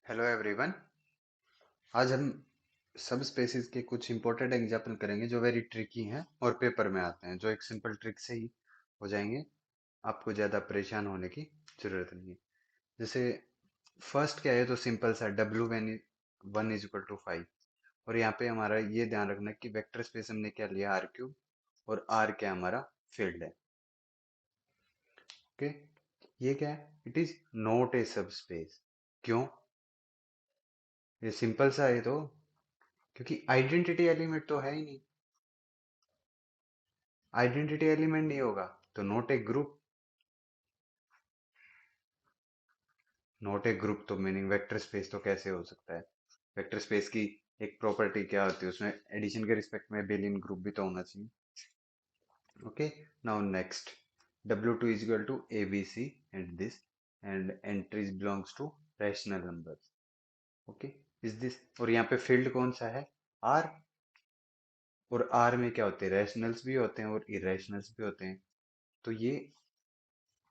Hello everyone. आज हम सब स्पेसिस के कुछ इंपॉर्टेंट एग्जाम्पल करेंगे जो वेरी ट्रिकी हैं और पेपर में आते हैं, जो एक सिंपल ट्रिक से ही हो जाएंगे। आपको ज़्यादा परेशान होने की जरूरत नहीं है। जैसे फर्स्ट क्या है, तो सिंपल सा W one is equal to 5। और यहाँ पे हमारा ये ध्यान रखना है कि वेक्टर स्पेस हमने क्या लिया, आर क्यूब, और आर क्या हमारा फील्ड है। ओके, ये क्या है, इट इज नॉट ए सब स्पेस। क्यों? ये सिंपल सा है, तो क्योंकि आइडेंटिटी एलिमेंट तो है ही नहीं। आइडेंटिटी एलिमेंट नहीं होगा तो not a group. Not a group तो मीनिंग वेक्टर स्पेस तो कैसे हो सकता है? वेक्टर स्पेस की एक प्रॉपर्टी क्या होती है, उसमें एडिशन के रिस्पेक्ट में बिलियन ग्रुप भी तो होना चाहिए। Okay, now next, W2 is equal to ABC and this, and entries belongs to rational numbers. Okay, is this, और यहाँ पे फील्ड कौन सा है, R। और R में क्या होते हैं, रैशनल्स भी होते हैं और इरेशनल्स भी होते हैं। तो ये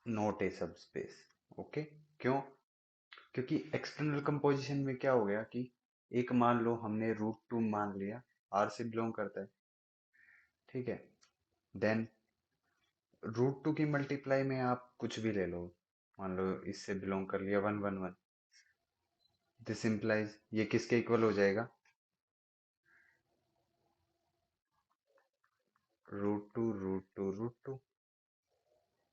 नॉट ए सब स्पेस। ओके, क्यों? क्योंकि एक्सटर्नल कंपोजिशन में क्या हो गया कि एक मान लो हमने रूट 2 मान लिया, आर से बिलोंग करता है, ठीक है। देन रूट 2 की मल्टीप्लाई में आप कुछ भी ले लो, मान लो इससे बिलोंग कर लिया 1 1 1। दिस इम्प्लाइज ये किसके इक्वल हो जाएगा, root two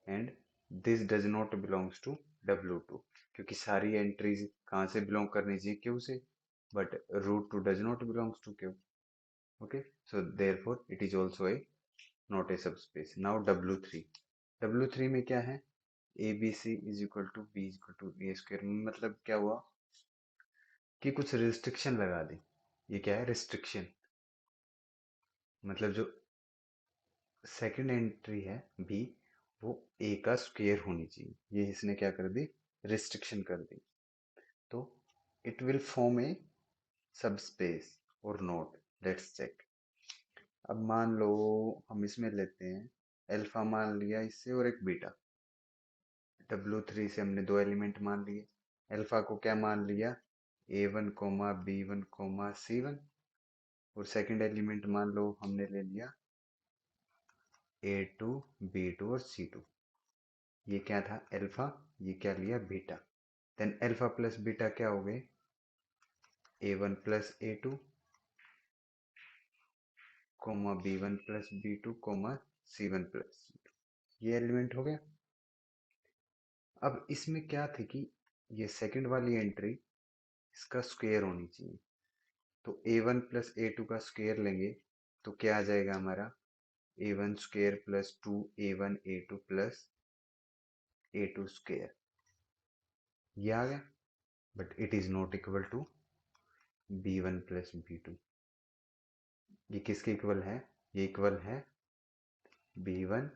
and this does not belongs to W2, क्योंकि सारी एंट्रीज कहाँ से बिलोंग करनी चाहिए, क्यू से, but root two does not belongs to Q. Okay, so therefore it is also a not a subspace. Now W3, W3 में क्या है, A B C is equal to B is equal to A square. मतलब क्या हुआ कि कुछ restriction लगा दी। ये क्या है, रिस्ट्रिक्शन। मतलब जो सेकंड एंट्री है बी, वो ए का स्क्वायर होनी चाहिए, ये इसने क्या कर दी, रिस्ट्रिक्शन कर दी। तो इट विल फॉर्म ए सब स्पेस और नॉट, लेट्स चेक। अब मान लो हम इसमें लेते हैं, अल्फा मान लिया इससे और एक बीटा। W3 से हमने दो एलिमेंट मान लिए। अल्फा को क्या मान लिया, A1 B1 C1। और सेकंड एलिमेंट मान लो हमने ले लिया A2 B2 और C2। ये क्या था, अल्फा, ये क्या लिया, beta. Then alpha plus beta क्या हो गए, A1 + A2, B1 + B2, C1 + C2। ये एलिमेंट हो गया। अब इसमें क्या थे कि ये सेकंड वाली एंट्री इसका स्क्वायर होनी चाहिए। तो A1 + A2 का स्क्वायर लेंगे तो क्या आ जाएगा हमारा, A1² + 2A1A2 + A2²। ये आ गया, but it is not equal to B1 + B2। ये किसके इक्वल है, ये इक्वल है B1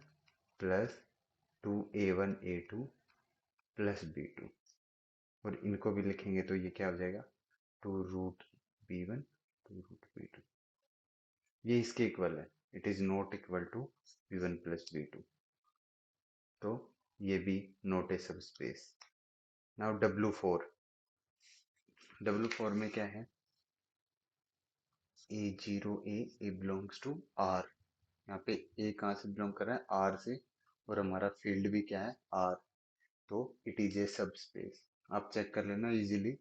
+ 2A1A2 + B2। और इनको भी लिखेंगे तो ये क्या हो जाएगा, 2√B1 2√B2। ये इसके इक्वल है, it is not equal to B1 + B2। तो ये भी नॉट ए सब स्पेस। नाउ W4, W4 में क्या है, A0 A belongs to R। यहाँ पे A कहाँ से बिलोंग कर रहा है, R से, और हमारा फील्ड भी क्या है, R। तो इट इज ए सब स्पेस। आप चेक कर लेना, इजीली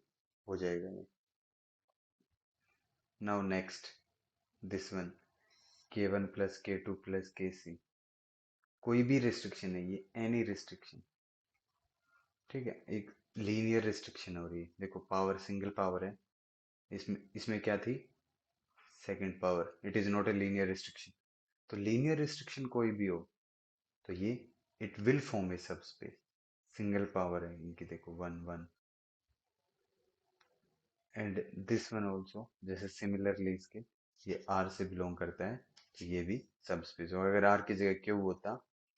हो जाएगा ये। Now next, this one, K1 + K2 + KC। कोई भी रिस्ट्रिक्शन है ये, एनी रिस्ट्रिक्शन, ठीक है। एक लीनियर रिस्ट्रिक्शन हो रही है, देखो पावर सिंगल पावर है, इसमें इसमें क्या थी, second power. It is not a linear restriction. तो लीनियर रिस्ट्रिक्शन कोई भी हो तो ये इट विल फॉर्म ए सब स्पेस। सिंगल पावर है इनकी, देखो 1 1। एंड दिस वन ऑल्सो, जैसे सिमिलरली इसके, ये आर से बिलोंग करता है, तो ये भी सब स्पेस। और अगर आर की जगह क्यू होता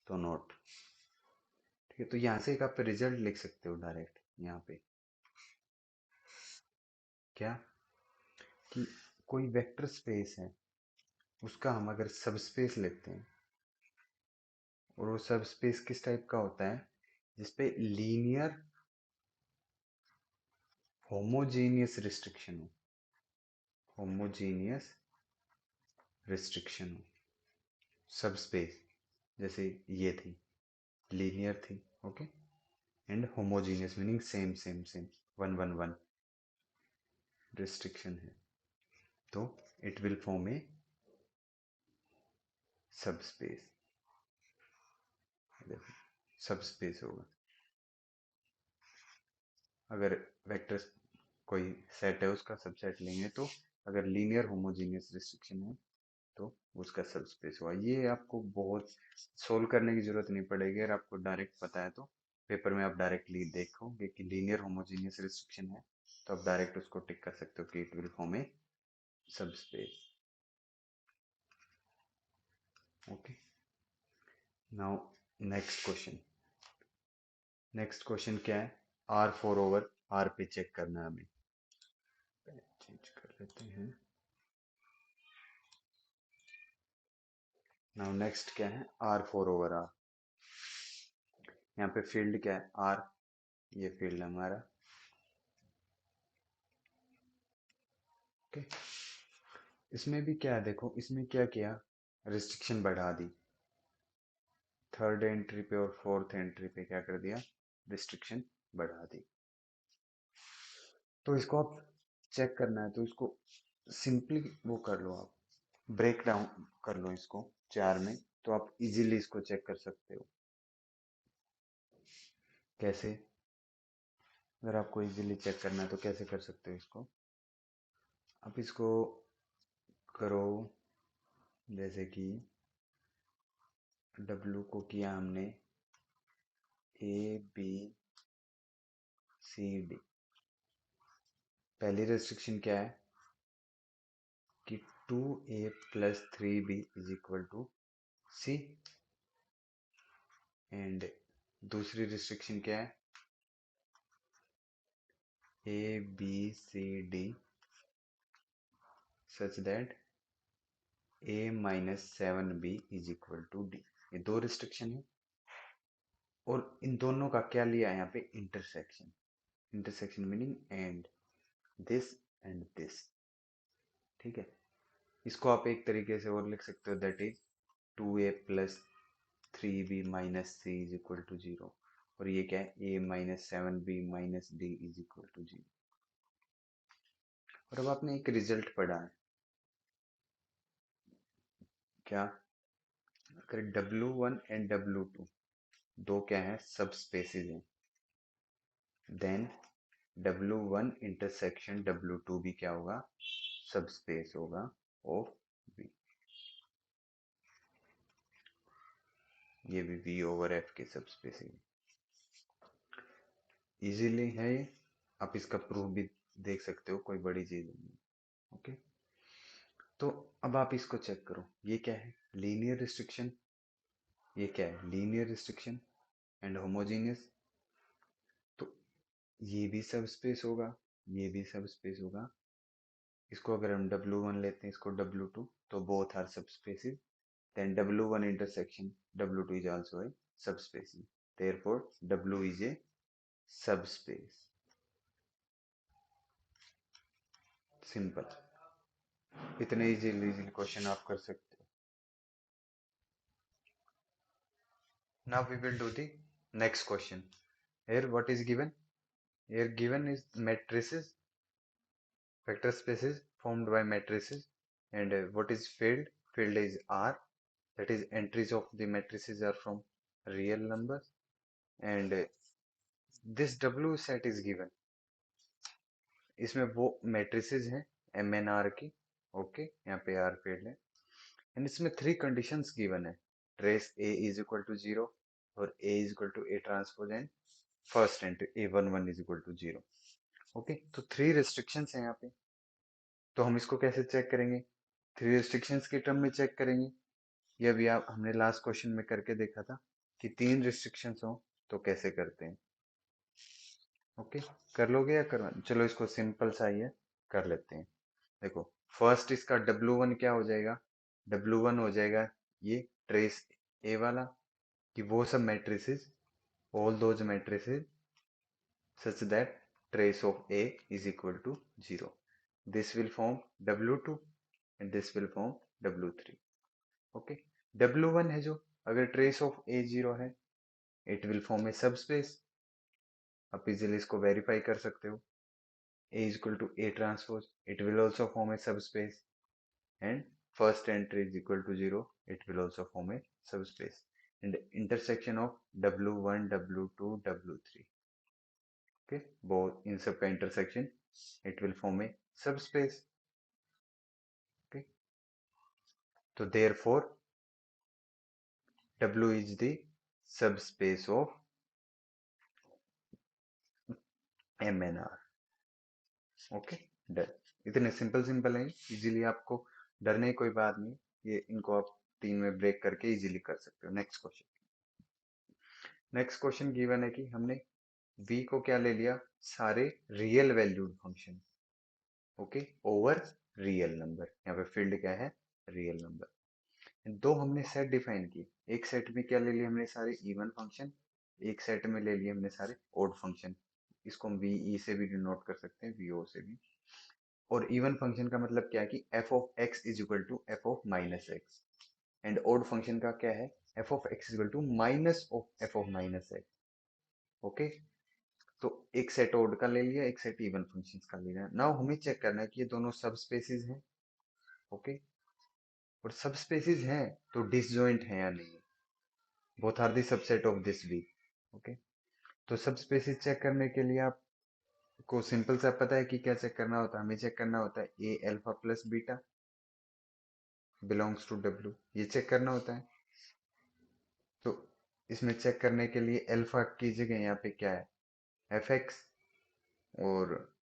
तो नॉट। ठीक है, तो यहाँ से एक आप रिजल्ट लिख सकते हो डायरेक्ट यहाँ पे, क्या, कि कोई वेक्टर स्पेस है, उसका हम अगर सब स्पेस लेते हैं, और वो सब स्पेस किस टाइप का होता है, जिसपे लीनियर होमोजीनियस रिस्ट्रिक्शन हो, होमोजीनियस रिस्ट्रिक्शन हो, सब स्पेस, जैसे ये थी, लीनियर थी, okay, and homogeneous meaning same same same, one one one restriction है, तो इट विल फॉर्म ए सब स्पेस, सब स्पेस होगा। अगर वेक्टर कोई सेट है उसका सबसेट लेंगे तो अगर लीनियर होमोजीनियस रिस्ट्रिक्शन है तो उसका सब स्पेस हुआ। ये आपको बहुत सोल्व करने की जरूरत नहीं पड़ेगी, अगर आपको डायरेक्ट पता है तो पेपर में आप डायरेक्टली देखोगे कि लीनियर होमोजीनियस रिस्ट्रिक्शन है तो आप डायरेक्ट उसको टिक कर सकते हो कि इट विल फॉर्म ए सब space. Okay, now next question. Next question क्या है, R4 ओवर R पे चेक करना है हमें, चेंज कर लेते हैं। नाउ नेक्स्ट क्या है, R4 ओवर R, यहाँ पे फील्ड क्या है R, ये फील्ड है हमारा, ओके। इसमें भी क्या है, देखो इसमें क्या किया, रिस्ट्रिक्शन बढ़ा दी, थर्ड एंट्री पे और फोर्थ एंट्री पे क्या कर दिया, रिस्ट्रिक्शन बढ़ा दी। तो इसको आप चेक करना है तो इसको सिंपली वो कर लो, आप ब्रेक डाउन कर लो इसको चार में, तो आप इजीली इसको चेक कर सकते हो। कैसे, अगर आपको इजीली चेक करना है तो कैसे कर सकते हो इसको, आप इसको करो, जैसे कि W को किया हमने ABCD, पहली रेस्ट्रिक्शन क्या है कि 2A + 3B is equal to C, and दूसरी रिस्ट्रिक्शन क्या है, ABCD such that A - 7B is equal to D। ये दो रिस्ट्रिक्शन है और इन दोनों का क्या लिया है यहाँ पे, intersection, intersection meaning and this and this, ठीक है। इसको आप एक तरीके से और लिख सकते हो, that is 2A + 3B - C is equal to 0, और ये क्या है, A - 7B - D is equal to 0। और अब आपने एक रिजल्ट पढ़ा है क्या, अगर W1 एंड W2 दो क्या है, सब स्पेसिस हैं, देन W1 इंटरसेक्शन W2 भी क्या होगा, सब स्पेस होगा ऑफ V, ये भी V ओवर F के सब स्पेस है। इजीली है ये, आप इसका प्रूफ भी देख सकते हो, कोई बड़ी चीज नहीं। ओके, तो अब आप इसको चेक करो, ये क्या है, लीनियर रिस्ट्रिक्शन, ये क्या है, लीनियर रिस्ट्रिक्शन एंड होमोजीनियस, तो ये भी सब स्पेस होगा, ये भी सब स्पेस होगा। इसको अगर हम W1 लेते हैं, इसको W2, तो बोथ आर सब spaces, then W1 intersection W2 is also a subspace, therefore W is a subspace, simple, इतने इजीली क्वेश्चन आप कर सकते हो। Now we will do the next question. Here what is given, here given is matrices, vector spaces formed by matrices, and what is filled, filled is R, that is entries of the matrices are from real numbers, and this W set is given, इसमें वो matrices हैं MNR की, okay, यहाँ पे R field है, and इसमें three conditions given है, trace A is equal to 0 और A is equal to A transpose and first entry A11 is equal to 0, okay. तो थ्री रिस्ट्रिक्शंस हैं यहाँ पे, तो हम इसको कैसे चेक करेंगे, थ्री रिस्ट्रिक्शंस के टर्म में चेक करेंगे, ये अभी आप हमने लास्ट क्वेश्चन में करके देखा था कि तीन रिस्ट्रिक्शंस हो तो कैसे करते हैं, ओके। कर लोगे या करवा, चलो इसको सिंपल सा ही है, कर लेते हैं। देखो फर्स्ट इसका W1 क्या हो जाएगा, W1 हो जाएगा ये ट्रेस A वाला, कि वो सब matrices, all those matrices such that trace of a is equal to 0. This will form W2 and this will form W3. Okay, W1 है जो, अगर trace of a 0 है, it will form a subspace. आप easily इसको verify कर सकते हो. A is equal to A transpose, it will also form a subspace. And first entry is equal to 0, it will also form a subspace. And the intersection of W1, W2, W3. Okay, both in सब का intersection, it will form a subspace. Okay, so therefore W is the subspace of M and R. Okay, done. इतने simple है, easily आपको डरने की कोई बात नहीं. ये इनको आप 3 में ब्रेक करके इजीली कर सकते हो. नेक्स्ट क्वेश्चन गिवन है कि हमने v को क्या ले लिया, सारे real valued function. Okay, over real number. यहाँ पे फील्ड क्या है, रियल नंबर. दो हमने सेट डिफाइन किए. एक सेट में क्या ले लिया हमने, सारे इवन फंक्शन. एक सेट में ले लिए हमने सारे ओड फंक्शन. इसको हम वी से भी डिनोट कर सकते हैं, वीओ से भी. और इवन फंक्शन का मतलब क्या है कि F of X is equal to F of minus X. And odd function का क्या है, F of X is equal to minus of F of minus X. Okay, तो एक सेट ओड का ले लिया, एक सेट इवन फंक्शंस का ले लिया. नाउ हमें चेक करना है कि ये दोनों सब स्पेसिस हैं. ओके, और सब स्पेसिस हैं तो डिसजॉइंट है या नहीं. Both are the subset of this V. Okay, तो सब स्पेसिस चेक करने के लिए आपको सिंपल सा पता है कि क्या चेक करना होता है. हमें चेक करना होता है A alpha plus beta belongs to W. ये चेक करना होता है. तो इसमें चेक करने के लिए अल्फा की जगह यहाँ पे क्या है, एफ एक्स. और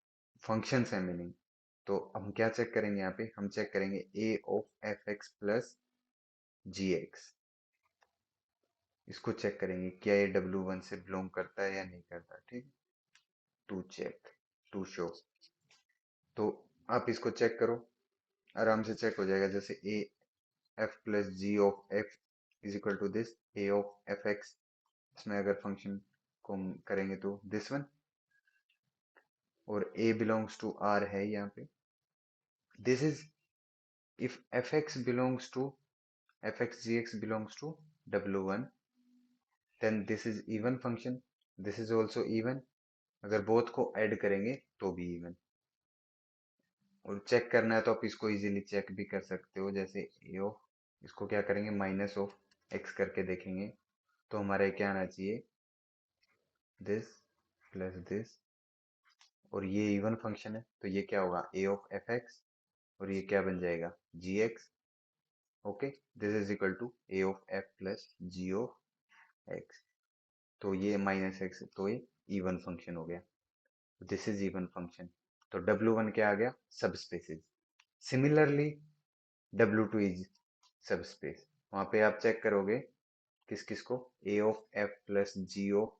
फंक्शंस है मीनिंग. तो हम क्या चेक करेंगे, यहाँ पे हम चेक करेंगे A of F X plus G X. इसको चेक करेंगे क्या ये W1 से बिलोंग करता है या नहीं करता. ठीक, टू चेक, टू शो. तो आप इसको चेक करो, आराम से चेक हो जाएगा. जैसे A F plus G of F is equal to this A of F X. इसमें अगर फंक्शन को हम करेंगे तो दिस वन. और a बिलोंग्स टू r है यहाँ पे. This is if fx belongs to fx gx belongs to w1, then this is even function. this is also even. अगर बोथ को ऐड करेंगे तो भी इवन. और चेक करना है तो आप इसको इजीली चेक भी कर सकते हो. जैसे ए ऑफ, इसको क्या करेंगे, माइनस ऑफ एक्स करके देखेंगे तो हमारा क्या आना चाहिए, दिस प्लस दिस. और ये इवन फंक्शन है तो ये क्या होगा, ए ऑफ एफ एक्स. और ये क्या बन जाएगा, G X. Okay, this is equal to A of F plus G of X. तो ये माइनस एक्स, तो ये इवन फंक्शन हो गया. This is even function. तो W1 क्या आ गया, subspaces. Similarly W2 is subspace. वहां पे आप चेक करोगे किस किस को, A of F plus G of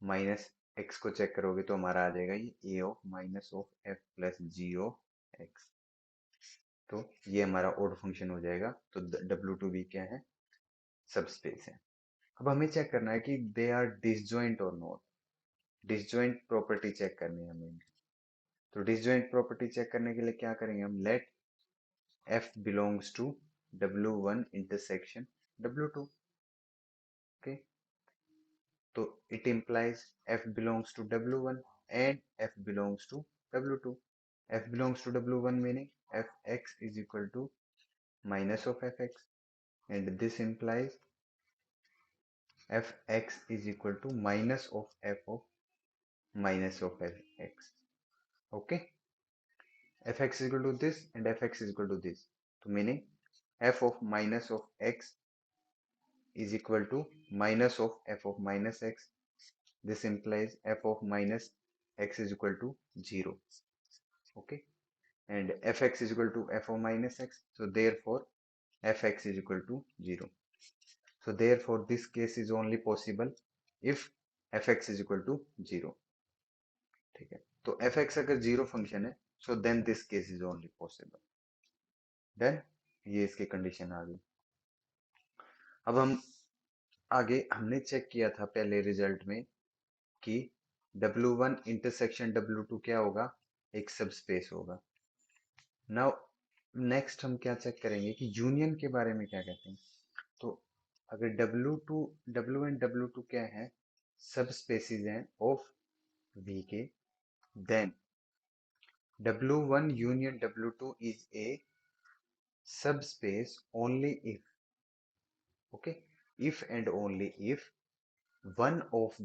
minus X को चेक करोगे तो हमारा आ जाएगा ये A of minus of F plus G of X. तो ये हमारा ओड फंक्शन हो जाएगा. तो W2 भी क्या है, सब स्पेस है. अब हमें चेक करना है कि दे आर डिसजॉइंट और नॉट. डिसजॉइंट प्रॉपर्टी चेक करनी है हमें. तो डिसजॉइंट प्रॉपर्टी चेक करने के लिए क्या करेंगे हम, let f belongs to W1 intersection W2. Okay, तो it implies f belongs to W1 and f belongs to W2. f belongs to W1 meaning fx is equal to minus of fx, and this implies fx is equal to minus of f of minus of fx. Okay, fx is equal to this and fx is equal to this. So meaning f of minus of x is equal to minus of f of minus x. This implies f of minus x is equal to 0. Okay, and fx is equal to f of minus x. So therefore fx is equal to 0. So therefore this case is only possible if fx is equal to 0. ठीक है, तो fx अगर 0 function है, so then this case is only possible. Then ये इसकी condition आ गई. अब हम आगे, हमने चेक किया था पहले रिजल्ट में कि W1 इंटरसेक्शन W2 क्या होगा, एक सब स्पेस होगा। नाउ नेक्स्ट हम क्या चेक करेंगे कि यूनियन के बारे में क्या कहते हैं। तो अगर W एंड W2 क्या है, सब स्पेसिस हैं ऑफ V के, then W1 union W2 is a subspace only if, okay, if and only if one of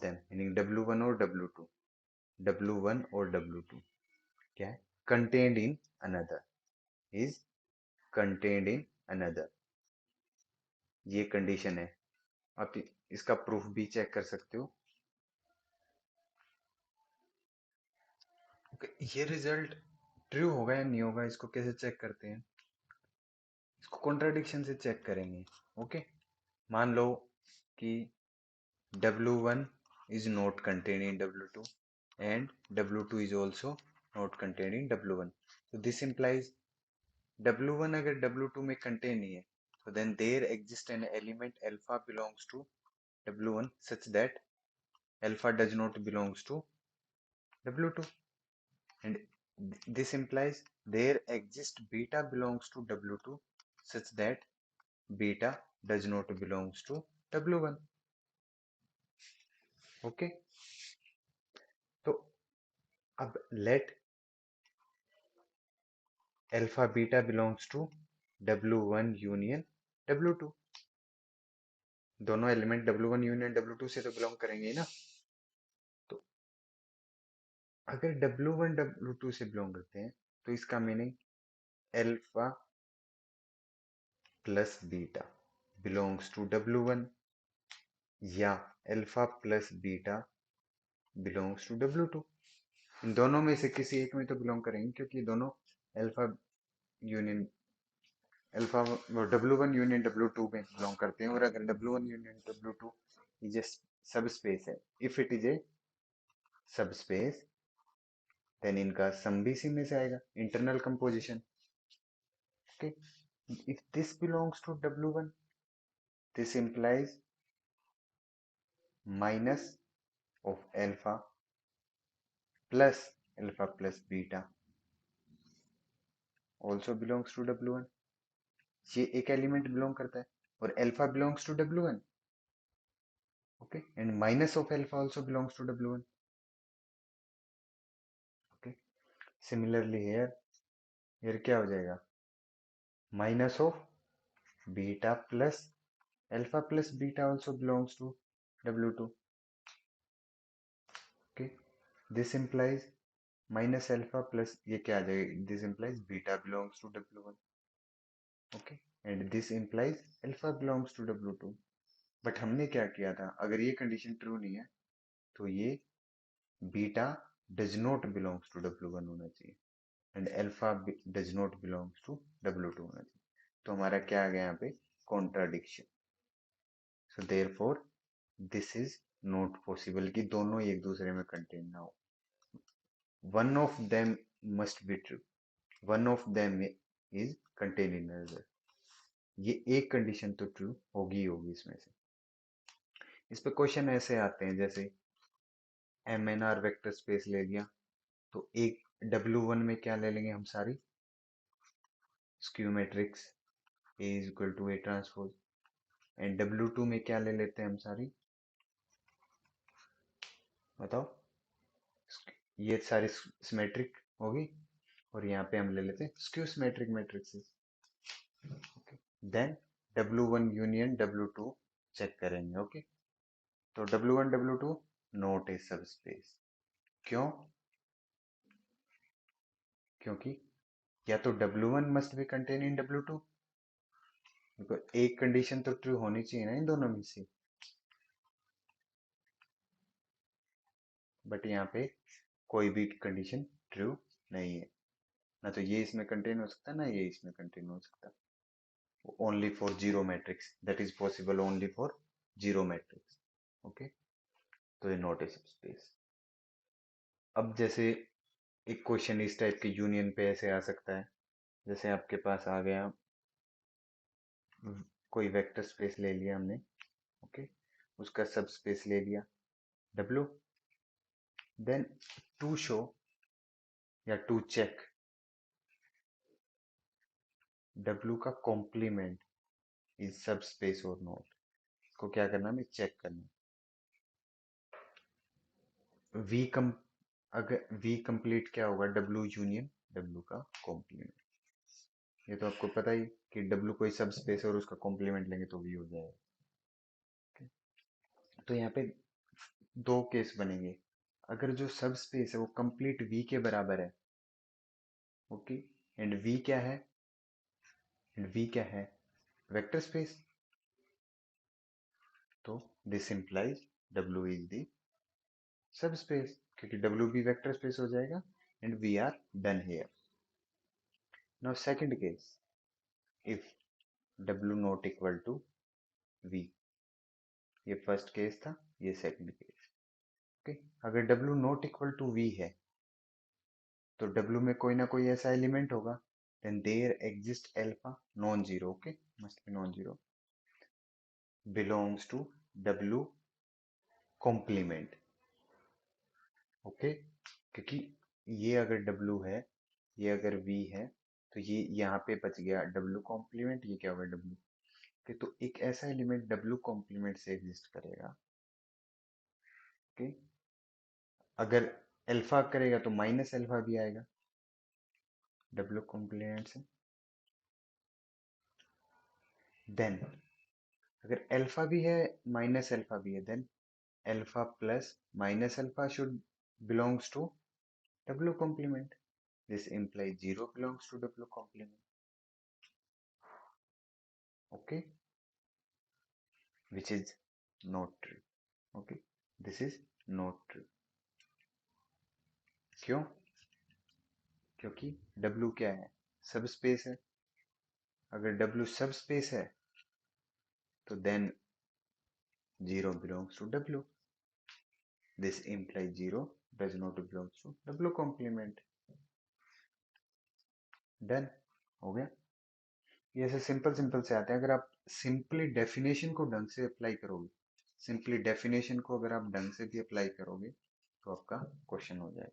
them meaning W1 or W2 क्या है, is contained in another, ये condition है। आप इसका प्रूफ भी चेक कर सकते हो। okay, ये रिजल्ट ट्रू होगा या नहीं होगा, इसको कैसे चेक करते हैं, इसको कॉन्ट्राडिक्शन से चेक करेंगे। ओके, मान लो कि W1 is not contained in W2 and W2 is also not contained in W1. So this implies W1 अगर W2 में contain नहीं है, so then there exists an element alpha belongs to W1 such that alpha does not belongs to W2, and this implies there exists beta belongs to W2 such that beta does not belongs to W1. Okay, तो अब let alpha beta belongs to W1 union W2, दोनों element W1 union W2 से तो belong करेंगे ही ना। तो अगर W1 W2 से बिलोंग करते हैं तो इसका meaning alpha plus beta belongs to W1 या alpha plus beta belongs to W2। इन दोनों में से किसी एक में तो बिलोंग करेंगे क्योंकि ये दोनों alpha union alpha W1 union W2 में बिलोंग करते हैं। और अगर W1 union W2 is a सब स्पेस है, इफ इट इज ए सब स्पेस, देन इनका सम भी इसी में से आएगा, internal composition. Okay, if this belongs to W1, this implies minus of alpha plus beta also belongs to W1। ये एक एलिमेंट बिलोंग करता है और alpha belongs to W1, okay, and minus of alpha also belongs to W1। Okay, similarly here क्या हो जाएगा, minus of beta plus beta also belongs to W2। Okay, this implies minus alpha plus ये क्या आ जाएगा, this implies beta belongs to W1। Okay, and this implies alpha belongs to W2। But हमने क्या किया था, अगर ये कंडीशन ट्रू नहीं है तो ये beta does not belongs to W1 होना चाहिए and alpha does not belongs to W2 होना चाहिए। तो हमारा क्या आ गया यहाँ पे, contradiction. So therefore this is not possible कि दोनों एक दूसरे में कंटेन ना हो। One of them must be true, one of them is contain in other. ये एक कंडीशन तो ट्रू होगी ही होगी इसमें से। इस पे क्वेश्चन ऐसे आते हैं जैसे MNR वेक्टर स्पेस ले लिया तो एक W1 में क्या ले लेंगे हम, सारी skew matrix A is equal to A transpose, and W2 में क्या ले लेते हैं हम, सारी, बताओ, ये सारी सिमेट्रिक होगी और यहाँ पे हम ले लेते हैं skew symmetric matrices. Okay, then W1 union W2 check करेंगे। ओके, तो W1 W2 नॉट ए सब स्पेस। क्यों, क्योंकि या तो W1 must be contain in W2, because एक कंडीशन तो ट्रू होनी चाहिए ना इन दोनों में से, बट यहाँ पे कोई भी कंडीशन ट्रू नहीं है, ना तो ये इसमें कंटेन हो सकता ना ये इसमें कंटेन हो सकता। Only for zero matrix, that is possible only for zero matrix. Okay, तो ये नॉट ए सबस्पेस। अब जैसे एक क्वेश्चन इस टाइप के यूनियन पे ऐसे आ सकता है, जैसे आपके पास आ गया कोई वेक्टर स्पेस ले लिया हमने। ओके, उसका सब स्पेस ले लिया W, देन टू शो या टू चेक W का कॉम्प्लीमेंट इज सब स्पेस और नॉट, इसको क्या करना है, हमें चेक करना है। अगर V कंप्लीट क्या होगा, W यूनियन W का कॉम्प्लीमेंट। ये तो आपको पता ही कि W कोई सब स्पेस और उसका कॉम्प्लीमेंट लेंगे तो V हो जाएगा। तो यहाँ पे दो केस बनेंगे। अगर जो सब स्पेस है वो कंप्लीट V के बराबर है, ओके, एंड V क्या है, वेक्टर स्पेस, तो this implies W is the subspace, क्योंकि W भी वेक्टर स्पेस हो जाएगा, and we are done here. Now second case, if W not equal to V, ये फर्स्ट केस था, ये सेकंड केस, ओके। अगर W not equal to V है तो W में कोई ना कोई ऐसा एलिमेंट होगा, then there exists alpha non-zero, okay, must be non-zero, belongs to W complement, okay, क्योंकि ये अगर W है, ये अगर V है, तो ये यहाँ पे बच गया W कॉम्प्लीमेंट, ये क्या होगा W, okay, तो एक ऐसा एलिमेंट W कॉम्प्लीमेंट से एग्जिस्ट करेगा, okay? अगर अल्फा करेगा तो माइनस अल्फा भी आएगा W कॉम्प्लीमेंट से। देन अगर अल्फा भी है माइनस अल्फा भी है, then alpha plus minus alpha should belongs to W complement. This implies 0 belongs to W complement. Okay, which is not true. Okay, this is not true. क्यों? क्योंकि W क्या है, सब स्पेस है। अगर W सब स्पेस है तो then 0 belongs to W. This implies 0 does not belongs to W complement. Done, हो गया। ये ऐसे सिंपल सिंपल से आते हैं। अगर आप सिंपली डेफिनेशन को ढंग से अप्लाई करोगे, सिंपली डेफिनेशन को अगर आप ढंग से भी अप्लाई करोगे तो आपका क्वेश्चन हो जाएगा।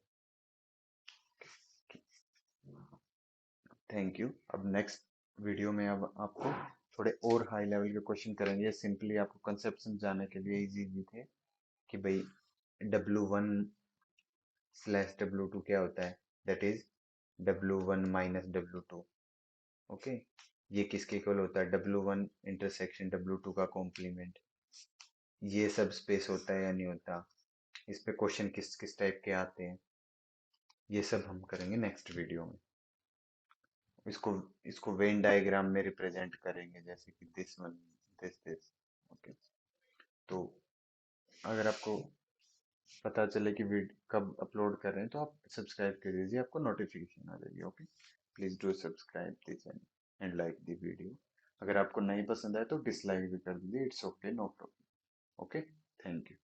Thank you. अब नेक्स्ट वीडियो में अब आपको थोड़े और हाई लेवल के क्वेश्चन करेंगे। सिंपली आपको कंसेप्ट समझाने के लिए इजी थे कि भाई W1/W2 क्या होता है, that is W1 - W2, okay. ये किसके इक्वल होता है, W1 इंटरसेक्शन W2 का कॉम्प्लीमेंट। ये सब स्पेस होता है या नहीं होता, इस पे क्वेश्चन किस किस टाइप के आते हैं, ये सब हम करेंगे नेक्स्ट वीडियो में। इसको इसको वेन डायग्राम में रिप्रेजेंट करेंगे, जैसे कि दिस वन, दिस, ओके। तो अगर आपको पता चले कि वीडियो कब अपलोड कर रहे हैं तो आप सब्सक्राइब कर दीजिए, आपको नोटिफिकेशन आ जाएगी, okay. Please do subscribe the channel and like the video. अगर आपको नहीं पसंद आए तो डिसलाइक भी कर दीजिए, it's okay, no problem, okay. Thank you.